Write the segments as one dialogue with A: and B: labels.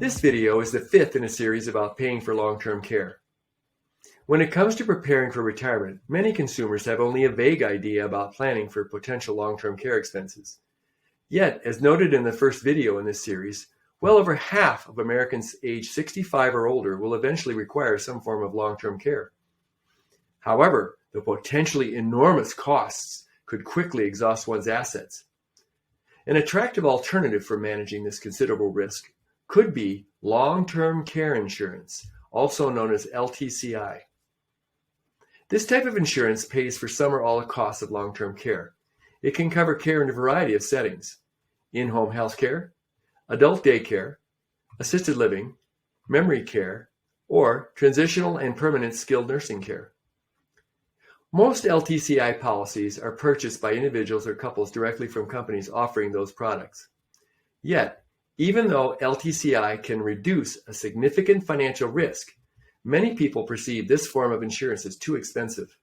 A: This video is the fifth in a series about paying for long-term care. When it comes to preparing for retirement, many consumers have only a vague idea about planning for potential long-term care expenses. Yet, as noted in the first video in this series, well over half of Americans age 65 or older will eventually require some form of long-term care. However, the potentially enormous costs could quickly exhaust one's assets. An attractive alternative for managing this considerable risk could be long-term care insurance, also known as LTCI. This type of insurance pays for some or all the costs of long-term care. It can cover care in a variety of settings: in-home health care, adult daycare, assisted living, memory care, or transitional and permanent skilled nursing care. Most LTCI policies are purchased by individuals or couples directly from companies offering those products. Yet, even though LTCI can reduce a significant financial risk, many people perceive this form of insurance as too expensive.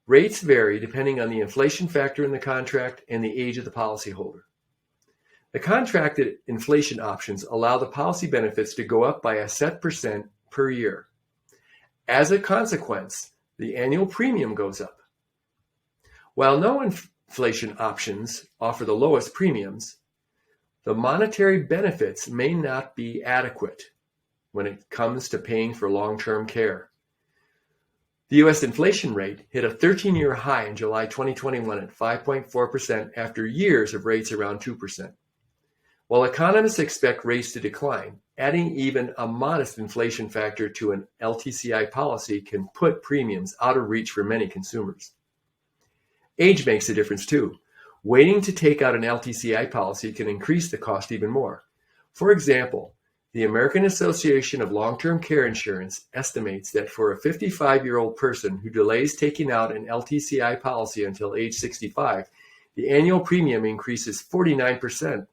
A: Rates vary depending on the inflation factor in the contract and the age of the policyholder. The contracted inflation options allow the policy benefits to go up by a set percent per year. As a consequence, the annual premium goes up. While no inflation options offer the lowest premiums, the monetary benefits may not be adequate when it comes to paying for long-term care. The U.S. inflation rate hit a 13-year high in July 2021 at 5.4% after years of rates around 2%. While economists expect rates to decline, adding even a modest inflation factor to an LTCI policy can put premiums out of reach for many consumers. Age makes a difference too. Waiting to take out an LTCI policy can increase the cost even more. For example, the American Association of Long-Term Care Insurance estimates that for a 55-year-old person who delays taking out an LTCI policy until age 65, the annual premium increases 49%.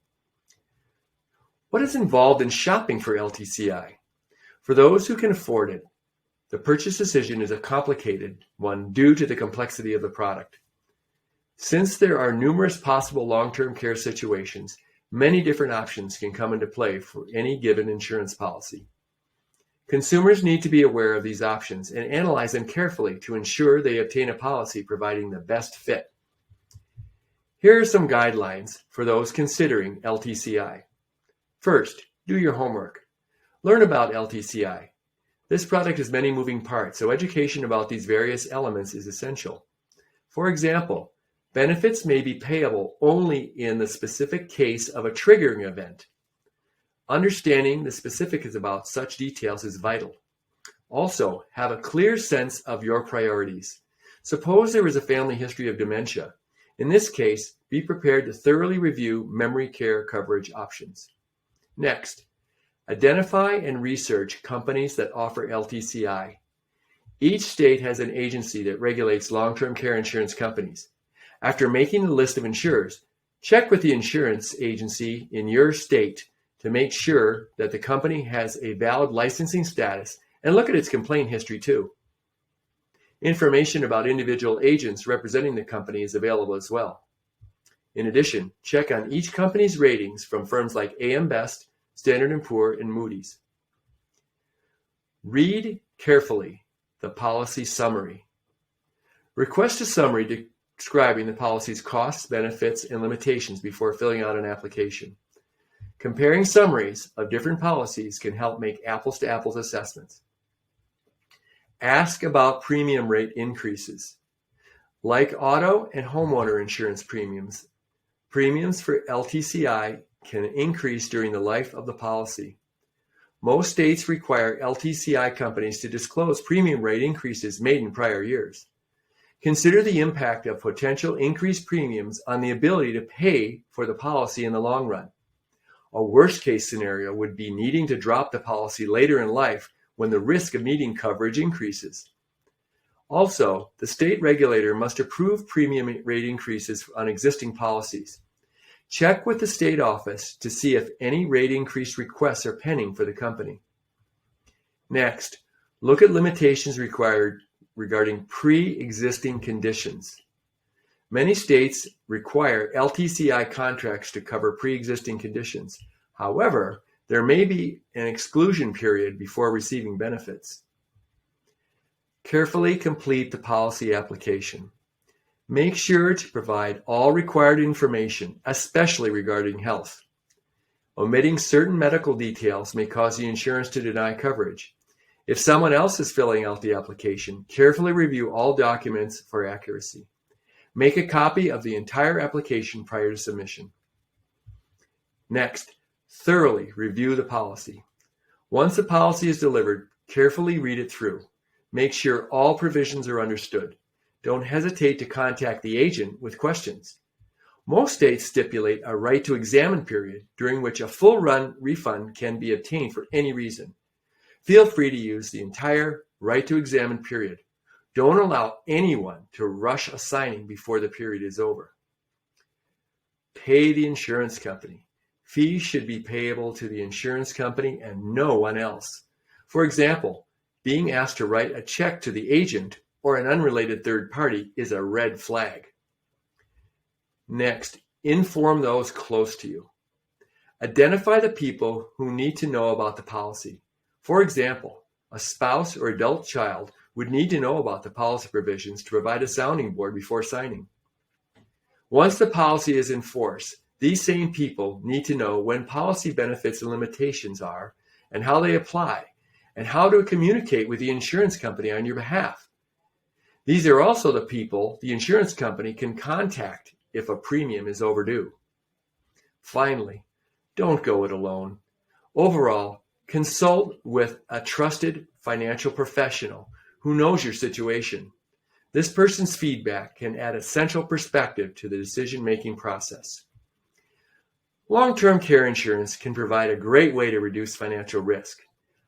A: What is involved in shopping for LTCI? For those who can afford it, the purchase decision is a complicated one due to the complexity of the product. Since there are numerous possible long-term care situations, many different options can come into play for any given insurance policy. Consumers need to be aware of these options and analyze them carefully to ensure they obtain a policy providing the best fit. Here are some guidelines for those considering LTCI. First, do your homework. Learn about LTCI. This product has many moving parts, so education about these various elements is essential. For example, benefits may be payable only in the specific case of a triggering event. Understanding the specifics about such details is vital. Also, have a clear sense of your priorities. Suppose there is a family history of dementia. In this case, be prepared to thoroughly review memory care coverage options. Next, identify and research companies that offer LTCI. Each state has an agency that regulates long-term care insurance companies. After making the list of insurers, check with the insurance agency in your state to make sure that the company has a valid licensing status and look at its complaint history too. Information about individual agents representing the company is available as well. In addition, check on each company's ratings from firms like AM Best, Standard & Poor's, and Moody's. Read carefully the policy summary. Request a summary describing the policy's costs, benefits, and limitations before filling out an application. Comparing summaries of different policies can help make apples-to-apples assessments. Ask about premium rate increases. Like auto and homeowner insurance premiums, premiums for LTCI can increase during the life of the policy. Most states require LTCI companies to disclose premium rate increases made in prior years. Consider the impact of potential increased premiums on the ability to pay for the policy in the long run. A worst-case scenario would be needing to drop the policy later in life when the risk of needing coverage increases. Also, the state regulator must approve premium rate increases on existing policies. Check with the state office to see if any rate increase requests are pending for the company. Next, look at limitations required regarding pre-existing conditions. Many states require LTCI contracts to cover pre-existing conditions. However, There may be an exclusion period before receiving benefits. Carefully complete the policy application. Make sure to provide all required information, especially regarding health. Omitting certain medical details may cause the insurance to deny coverage. If someone else is filling out the application, carefully review all documents for accuracy. Make a copy of the entire application prior to submission. Next, thoroughly review the policy. Once the policy is delivered, carefully read it through. Make sure all provisions are understood. Don't hesitate to contact the agent with questions. Most states stipulate a right to examine period during which a full refund can be obtained for any reason. Feel free to use the entire right to examine period. Don't allow anyone to rush a signing before the period is over. Pay the insurance company. Fees should be payable to the insurance company and no one else. For example, being asked to write a check to the agent or an unrelated third party is a red flag. Next, inform those close to you. Identify the people who need to know about the policy. For example, a spouse or adult child would need to know about the policy provisions to provide a sounding board before signing. Once the policy is in force, these same people need to know when policy benefits and limitations are and how they apply, and how to communicate with the insurance company on your behalf. These are also the people the insurance company can contact if a premium is overdue. Finally, don't go it alone. Overall, consult with a trusted financial professional who knows your situation. This person's feedback can add essential perspective to the decision-making process. Long-term care insurance can provide a great way to reduce financial risk.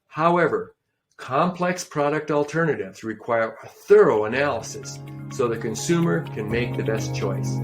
A: However, complex product alternatives require a thorough analysis so the consumer can make the best choice.